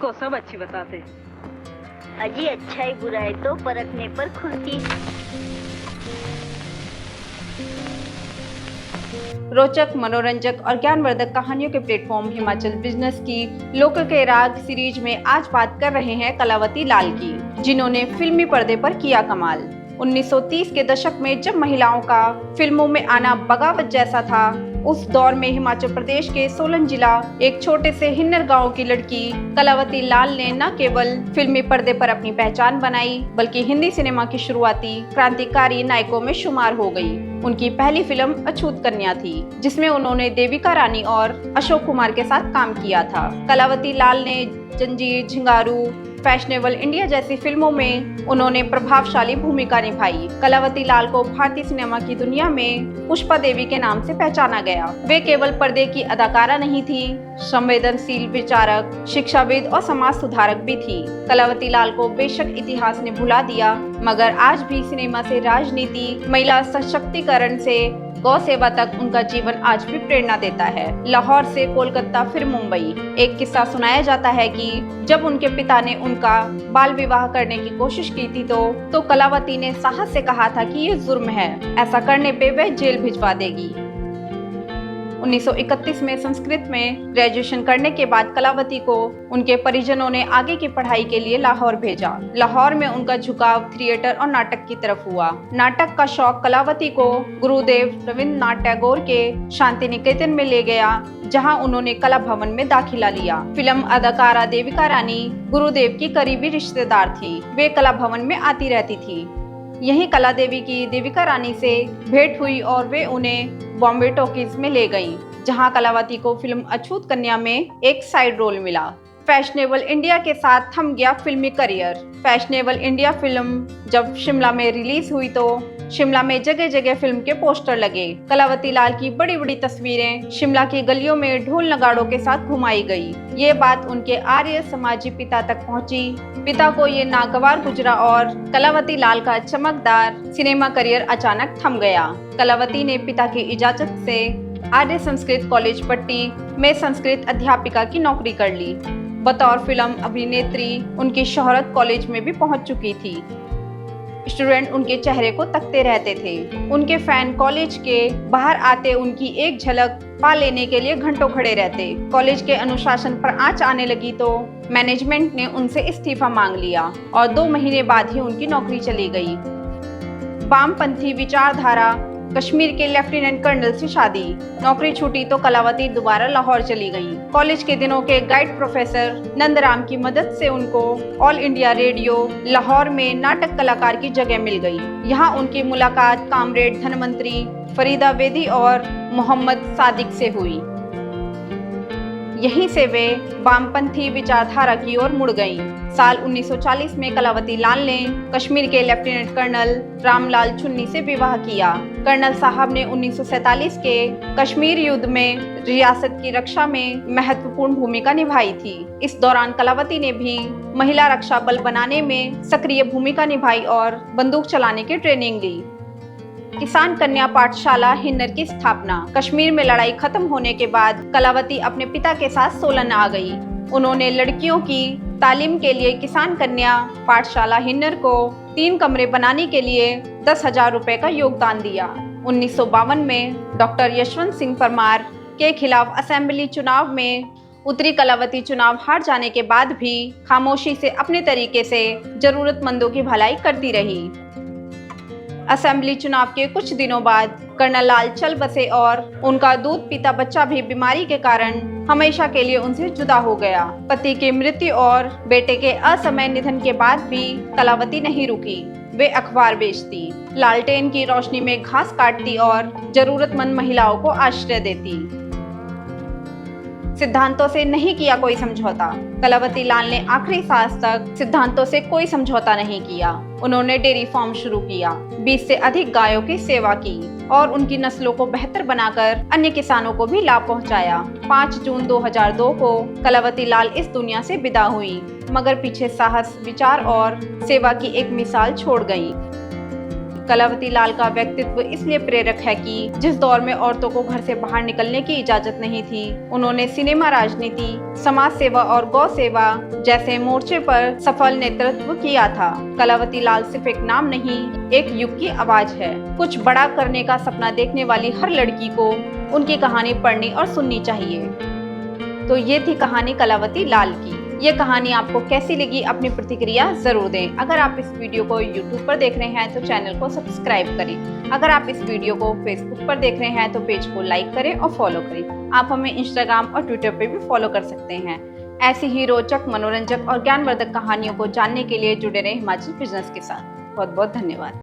को सब अच्छी बताते। अजी अच्छाई बुराई तो परखने पर खुलती है। रोचक, मनोरंजक और ज्ञानवर्धक कहानियों के प्लेटफॉर्म हिमाचल बिजनेस की लोकल के राग सीरीज में आज बात कर रहे हैं कलावती लाल की, जिन्होंने फिल्मी पर्दे पर किया कमाल। 1930 के दशक में जब महिलाओं का फिल्मों में आना बगावत जैसा था, उस दौर में हिमाचल प्रदेश के सोलन जिला एक छोटे से हिन्नर गांव की लड़की कलावती लाल ने न केवल फिल्मी पर्दे पर अपनी पहचान बनाई, बल्कि हिंदी सिनेमा की शुरुआती क्रांतिकारी नायकों में शुमार हो गई। उनकी पहली फिल्म अछूत कन्या थी, जिसमें उन्होंने देविका रानी और अशोक कुमार के साथ काम किया था। कलावती लाल ने जंजीर, झिंगारू, फैशनेबल इंडिया जैसी फिल्मों में उन्होंने प्रभावशाली भूमिका निभाई। कलावती लाल को भारतीय सिनेमा की दुनिया में पुष्पा देवी के नाम से पहचाना गया। वे केवल पर्दे की अदाकारा नहीं थी, संवेदनशील विचारक, शिक्षाविद और समाज सुधारक भी थी। कलावती लाल को बेशक इतिहास ने भुला दिया, मगर आज भी सिनेमा से राजनीति, महिला सशक्तिकरण से गौ सेवा तक उनका जीवन आज भी प्रेरणा देता है। लाहौर से कोलकाता फिर मुंबई। एक किस्सा सुनाया जाता है कि जब उनके पिता ने उनका बाल विवाह करने की कोशिश की थी तो कलावती ने साहस से कहा था कि ये जुर्म है, ऐसा करने पे वह जेल भिजवा देगी। 1931 में संस्कृत में ग्रेजुएशन करने के बाद कलावती को उनके परिजनों ने आगे की पढ़ाई के लिए लाहौर भेजा। लाहौर में उनका झुकाव थिएटर और नाटक की तरफ हुआ। नाटक का शौक कलावती को गुरुदेव रविंद्रनाथ टैगोर के शांति निकेतन में ले गया, जहां उन्होंने कला भवन में दाखिला लिया। फिल्म अदाकारा देविका रानी गुरुदेव की करीबी रिश्तेदार थी। वे कला भवन में आती रहती थी। यही कला देवी की देविका रानी से भेंट हुई और वे उन्हें बॉम्बे टॉकीज में ले गईं, जहां कलावती को फिल्म अछूत कन्या में एक साइड रोल मिला। फैशनेबल इंडिया के साथ थम गया फिल्मी करियर। फैशनेबल इंडिया फिल्म जब शिमला में रिलीज हुई तो शिमला में जगह जगह फिल्म के पोस्टर लगे। कलावती लाल की बड़ी बड़ी तस्वीरें शिमला की गलियों में ढोल नगाड़ों के साथ घुमाई गई। ये बात उनके आर्य समाजी पिता तक पहुंची। पिता को ये नागवार गुजरा और कलावती लाल का चमकदार सिनेमा करियर अचानक थम गया। कलावती ने पिता की इजाजत से आर्य संस्कृत कॉलेज पट्टी में संस्कृत अध्यापिका की नौकरी कर ली। बतौर फिल्म अभिनेत्री उनकी शोहरत कॉलेज में भी पहुंच चुकी थी। स्टूडेंट उनके चेहरे को तकते रहते थे। उनके फैन कॉलेज के बाहर आते उनकी एक झलक पा लेने के लिए घंटों खड़े रहते। कॉलेज के अनुशासन पर आंच आने लगी तो मैनेजमेंट ने उनसे इस्तीफा मांग लिया और 2 महीने बाद ही उनकी नौकरी चली गई। वामपंथी विचारधारा, कश्मीर के लेफ्टिनेंट कर्नल से शादी। नौकरी छूटी तो कलावती दोबारा लाहौर चली गई। कॉलेज के दिनों के गाइड प्रोफेसर नंदराम की मदद से उनको ऑल इंडिया रेडियो लाहौर में नाटक कलाकार की जगह मिल गई। यहाँ उनकी मुलाकात कामरेड धनवंतरी, फरीदा बेदी और मोहम्मद सादिक से हुई। यहीं से वे वामपंथी विचारधारा की ओर मुड़ गईं। साल 1940 में कलावती लाल ने कश्मीर के लेफ्टिनेंट कर्नल रामलाल चुन्नी से विवाह किया। कर्नल साहब ने 1947 के कश्मीर युद्ध में रियासत की रक्षा में महत्वपूर्ण भूमिका निभाई थी। इस दौरान कलावती ने भी महिला रक्षा बल बनाने में सक्रिय भूमिका निभाई और बंदूक चलाने की ट्रेनिंग ली। किसान कन्या पाठशाला हिन्नर की स्थापना। कश्मीर में लड़ाई खत्म होने के बाद कलावती अपने पिता के साथ सोलन आ गई। उन्होंने लड़कियों की तालीम के लिए किसान कन्या पाठशाला हिन्नर को 3 कमरे बनाने के लिए 10,000 रुपए का योगदान दिया। 1952 में डॉक्टर यशवंत सिंह परमार के खिलाफ असेंबली चुनाव में उतरी कलावती चुनाव हार जाने के बाद भी खामोशी से अपने तरीके से जरूरतमंदों की भलाई करती रही। असेंबली चुनाव के कुछ दिनों बाद कर्नल लाल चल बसे और उनका दूध पीता बच्चा भी बीमारी के कारण हमेशा के लिए उनसे जुदा हो गया। पति की मृत्यु और बेटे के असमय निधन के बाद भी कलावती नहीं रुकी। वे अखबार बेचती, लालटेन की रोशनी में घास काटती और जरूरतमंद महिलाओं को आश्रय देती। सिद्धांतों से नहीं किया कोई समझौता। कलावती लाल ने आखिरी सांस तक सिद्धांतों से कोई समझौता नहीं किया। उन्होंने डेयरी फार्म शुरू किया, 20 से अधिक गायों की सेवा की और उनकी नस्लों को बेहतर बनाकर अन्य किसानों को भी लाभ पहुंचाया। 5 जून 2002 को कलावती लाल इस दुनिया से विदा हुई, मगर पीछे साहस, विचार और सेवा की एक मिसाल छोड़ गईं। कलावती लाल का व्यक्तित्व इसलिए प्रेरक है कि जिस दौर में औरतों को घर से बाहर निकलने की इजाजत नहीं थी, उन्होंने सिनेमा, राजनीति, समाज सेवा और गौ सेवा जैसे मोर्चे पर सफल नेतृत्व किया था। कलावती लाल सिर्फ एक नाम नहीं, एक युग की आवाज है। कुछ बड़ा करने का सपना देखने वाली हर लड़की को उनकी कहानी पढ़नी और सुननी चाहिए। तो ये थी कहानी कलावती लाल की। ये कहानी आपको कैसी लगी, अपनी प्रतिक्रिया जरूर दें। अगर आप इस वीडियो को YouTube पर देख रहे हैं तो चैनल को सब्सक्राइब करें। अगर आप इस वीडियो को Facebook पर देख रहे हैं तो पेज को लाइक करें और फॉलो करें। आप हमें Instagram और Twitter पे भी फॉलो कर सकते हैं। ऐसी ही रोचक, मनोरंजक और ज्ञानवर्धक कहानियों को जानने के लिए जुड़े रहें हिमाचल बिजनेस के साथ। बहुत बहुत धन्यवाद।